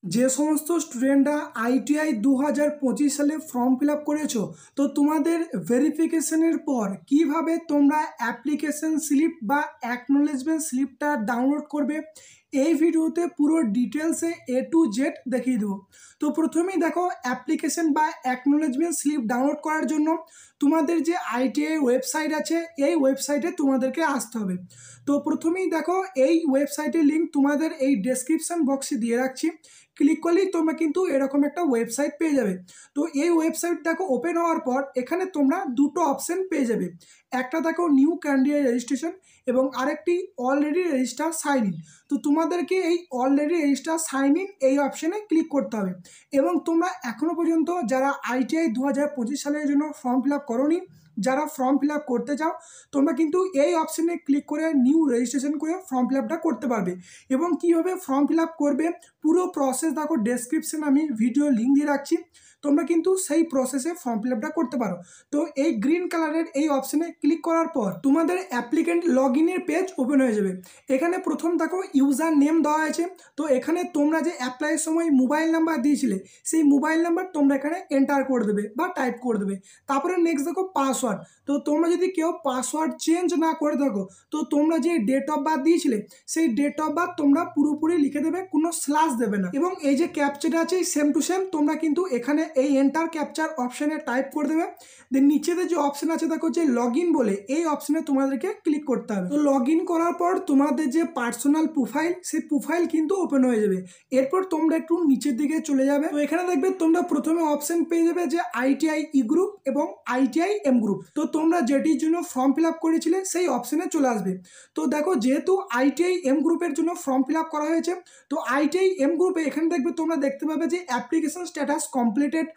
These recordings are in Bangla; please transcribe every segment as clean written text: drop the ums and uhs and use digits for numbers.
যে সমস্ত স্টুডেন্টরা আইটিআই 2025 সালে ফর্ম ফিল আপ করেছো, তো তোমাদের ভেরিফিকেশনের পর কিভাবে তোমরা অ্যাপ্লিকেশন স্লিপ বা অ্যাকনোলেজমেন্ট স্লিপটা ডাউনলোড করবে এই ভিডিওতে পুরো ডিটেলসে A to Z দেখিয়ে দেবো। তো প্রথমেই দেখো, অ্যাপ্লিকেশন বা অ্যাকনোলেজমেন্ট স্লিপ ডাউনলোড করার জন্য তোমাদের যে আইটিআই ওয়েবসাইট আছে এই ওয়েবসাইটে তোমাদেরকে আসতে হবে। তো প্রথমেই দেখো, এই ওয়েবসাইটের লিঙ্ক তোমাদের এই ডেসক্রিপশন বক্সে দিয়ে রাখছি। ক্লিক করলেই তোমরা কিন্তু এরকম একটা ওয়েবসাইট পেয়ে যাবে। তো এই ওয়েবসাইট দেখো ওপেন হওয়ার পর এখানে তোমরা দুটো অপশন পেয়ে যাবে। একটা দেখো নিউ ক্যান্ডিডেট রেজিস্ট্রেশন এবং আরেকটি অলরেডি রেজিস্টার সাইন ইন। তো তোমাদেরকে এই অলরেডি রেজিস্টার সাইন ইন এই অপশানে ক্লিক করতে হবে। এবং তোমরা এখনও পর্যন্ত যারা আইটিআই 2025 সালের জন্য ফর্ম ফিল আপ করোনি, যারা ফর্ম ফিল আপ করতে চাও, তোমরা কিন্তু এই অপশানে ক্লিক করে নিউ রেজিস্ট্রেশন করে ফর্ম ফিল আপটা করতে পারবে। এবং কীভাবে ফর্ম ফিল আপ করবে পুরো প্রসেস দেখো ডেসক্রিপশন আমি ভিডিও লিঙ্ক দিয়ে রাখছি, তোমরা কিন্তু সেই প্রসেসে ফর্ম ফিল আপটা করতে পারো। তো এই গ্রিন কালারের এই অপশানে ক্লিক করার পর তোমাদের অ্যাপ্লিকেন্ট লগ ইনের পেজ ওপেন হয়ে যাবে। এখানে প্রথম দেখো ইউজার নেম দেওয়া আছে। তো এখানে তোমরা যে অ্যাপ্লাইয়ের সময় মোবাইল নাম্বার দিয়েছিলে সেই মোবাইল নাম্বার তোমরা এখানে এন্টার করে দেবে বা টাইপ করে দেবে। তারপরে নেক্সট দেখো পাসওয়ার্ড। তো তোমরা যদি কেউ পাসওয়ার্ড চেঞ্জ না করে থাকো, তো তোমরা যে ডেট অফ বার্থ দিয়েছিলে সেই ডেট অফ বার্থ তোমরা পুরোপুরি লিখে দেবে, কোনো স্ল্যাশ দেবে না। এবং এই যে ক্যাপচাটা আছে সেম টু সেম তোমরা কিন্তু এখানে এই এন্টার ক্যাপচার অপশানে টাইপ করে দেবে। দেন নিচেতে যে অপশান আছে দেখো যে লগ ইন বলে, এই অপশানে তোমাদেরকে ক্লিক করতে হবে। তো লগ ইন করার পর তোমাদের যে পার্সোনাল প্রোফাইল সেই প্রোফাইল কিন্তু ওপেন হয়ে যাবে। এরপর তোমরা একটু নিচের দিকে চলে যাবে। তো এখানে দেখবে তোমরা প্রথমে অপশান পেয়ে যাবে যে আইটিআই ই গ্রুপ এবং আইটিআই এম গ্রুপ। তো তোমরা যেটির জন্য ফর্ম ফিল আপ করেছিলে সেই অপশানে চলে আসবে। তো দেখো যেহেতু আইটিআই এম গ্রুপের জন্য ফর্ম ফিল আপ করা হয়েছে, তো আইটিআই এম গ্রুপে এখানে দেখবে তোমরা দেখতে পাবে যে application status completed,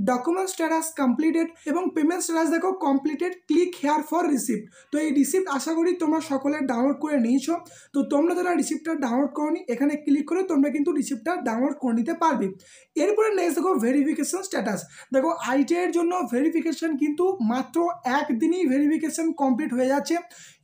document status completed এবং পেমেন্ট স্ট্যাটাস দেখো completed, click here for receipt. তো এই রিসিপ্ট আশা করি তোমরা সকলে ডাউনলোড করে নিয়েছো। তো তোমরা যারা রিসিপ্টটা ডাউনলোড করোনি, এখানে ক্লিক করে তোমরা কিন্তু রিসিপ্টটা ডাউনলোড করে নিতে পারবে। এরপরে নেক্সট দেখো ভেরিফিকেশন স্ট্যাটাস। দেখো আইটিআইয়ের জন্য ভেরিফিকেশন কিন্তু মাত্র একদিনই ভেরিফিকেশন কমপ্লিট হয়ে যাচ্ছে।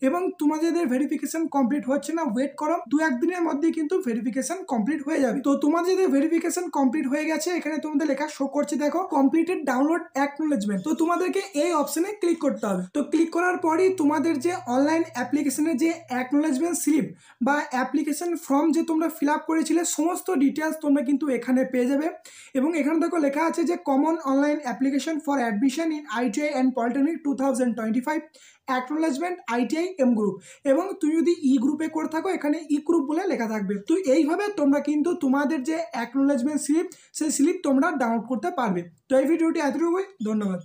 এবং তোমাদের ভেরিফিকেশন কমপ্লিট হচ্ছে না, ওয়েট করো, 2-1 দিনের মধ্যেই কিন্তু ভেরিফিকেশন কমপ্লিট হয়ে যাবে। তো তোমাদের যদি ভেরিফিকেশন কমপ্লিট হয়ে গেছে, এখানে তোমাদের লেখা শো করছে দেখো কমপ্লিটেড ডাউনলোড অ্যাকনোলেজমেন্ট। তো তোমাদেরকে এই অপশনে ক্লিক করতে হবে। তো ক্লিক করার পরই তোমাদের যে অনলাইন অ্যাপ্লিকেশনের যে অ্যাকনোলেজমেন্ট স্লিপ বা অ্যাপ্লিকেশন ফর্ম যে তোমরা ফিল আপ করেছিলে সমস্ত ডিটেলস তোমরা কিন্তু এখানে পেয়ে যাবে। এবং এখানে দেখো লেখা আছে যে common online application for admission in ITI and polytechnic 2025 acknowledgement ITI M group. এবং তুমি যদি ই গ্রুপে করে থাকো এখানে ই গ্রুপ বলে লেখা থাকবে। তো এইভাবে তোমরা কিন্তু তোমাদের যে অ্যাকনোলেজমেন্ট স্লিপ সেই স্লিপ তোমরা ডাউনলোড করতে পারবে। তো এই ভিডিওটি এতটুকুই, ধন্যবাদ।